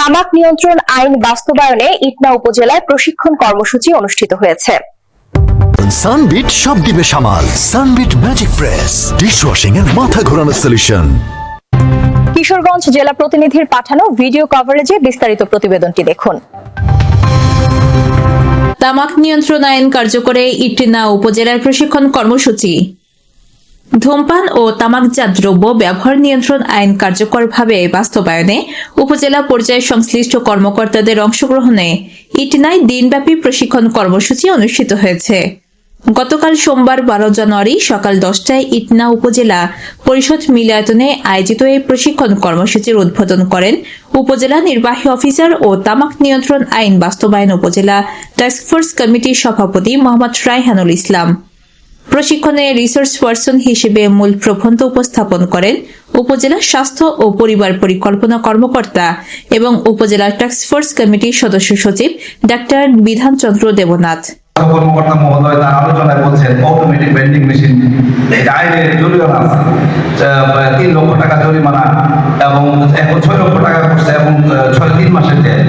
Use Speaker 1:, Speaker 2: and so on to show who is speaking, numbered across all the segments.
Speaker 1: তামাক নিয়ন্ত্রণ আইন বাস্তবায়নে ইটনা উপজেলায় প্রশিক্ষণ কর্মসূচি অনুষ্ঠিত হয়েছে।
Speaker 2: সানবিট সব দিবে সামাল। সানবিট ম্যাজিক প্রেস ডিশওয়াশিং এর মাথা ঘোরানো সলিউশন।
Speaker 1: কিশোরগঞ্জ জেলা প্রতিনিধির পাঠানো ভিডিও কভারেজে বিস্তারিত প্রতিবেদনটি দেখুন।
Speaker 3: তামাক নিয়ন্ত্রণ আইন কার্যকরে ইটনা উপজেলার প্রশিক্ষণ কর্মসূচি। ধূমপান ও তামাকজাত দ্রব্য ব্যবহার নিয়ন্ত্রণ আইন কার্যকরভাবে বাস্তবায়নে উপজেলা পর্যায়ে সংশ্লিষ্ট কর্মকর্তাদের অংশগ্রহণে ইটনায় দিনব্যাপী প্রশিক্ষণ কর্মসূচি অনুষ্ঠিত হয়েছে। গতকাল সোমবার 12 জানুয়ারি সকাল 10টায় ইটনা উপজেলা পরিষদ মিলনায়তনে আয়োজিত এই প্রশিক্ষণ কর্মসূচির উদ্বোধন করেন উপজেলা নির্বাহী অফিসার ও তামাক নিয়ন্ত্রণ আইন বাস্তবায়ন উপজেলা টাস্কফোর্স কমিটির সভাপতি মোহাম্মদ রায়হানুল ইসলাম। প্রশিক্ষণে রিসোর্স পার্সন হিসেবে মূল প্রবন্ধ উপস্থাপন করেন উপজেলা স্বাস্থ্য ও পরিবার পরিকল্পনা কর্মকর্তা এবং উপজেলা টাস্কফোর্স কমিটির সদস্য সচিব ডাক্তার বিধানচন্দ্র দেবনাথ।
Speaker 4: কর্মকর্তা মহোদয় তার আলোচনায় বলছেন অটোমেটিক ভেন্ডিং মেশিন আইনের জরিমানা আছে 3 লক্ষ টাকা জরিমানা এবং এখন 6 লক্ষ টাকা করছে এবং 3 মাসের জেল।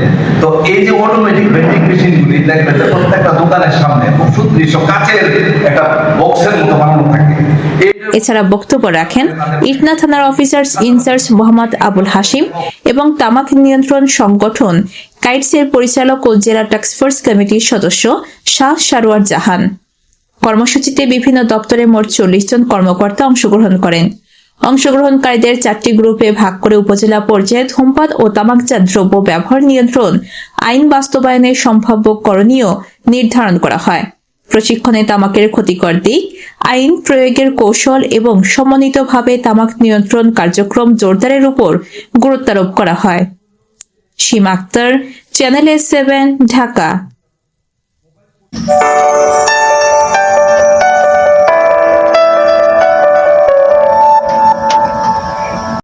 Speaker 4: তো এই যে অটোমেটিক ভেন্ডিং মেশিনগুলি দেখবেন প্রত্যেকটা দোকানের সামনে খুব সুদৃশ্য কাচের একটা বক্সের মতো বানানো থাকে।
Speaker 3: এছাড়া বক্তব্য রাখেন ইটনা থানার অফিসার ইনচার্জ মোহাম্মদ আবুল হাশিম এবং তামাক নিয়ন্ত্রণ সংগঠন কাইটসের পরিচালক ও জেলা টাস্কফোর্স কমিটির সদস্য শাহ সারোয়ার জাহান। কর্মসূচিতে বিভিন্ন দপ্তরে মোট 40 জন কর্মকর্তা অংশগ্রহণ করেন। অংশগ্রহণকারীদের 4টি গ্রুপে ভাগ করে উপজেলা পর্যায়ে ধূমপান ও তামাকজাত দ্রব্য ব্যবহার নিয়ন্ত্রণ আইন বাস্তবায়নের সম্ভাব্য করণীয় নির্ধারণ করা হয়। প্রশিক্ষণে তামাকের ক্ষতিকর দিক, আইন প্রয়োগের কৌশল এবং সমন্বিতভাবে তামাক নিয়ন্ত্রণ কার্যক্রম জোরদারের উপর গুরুত্বারোপ করা হয়। সীমা আক্তার, চ্যানেল A7, ঢাকা।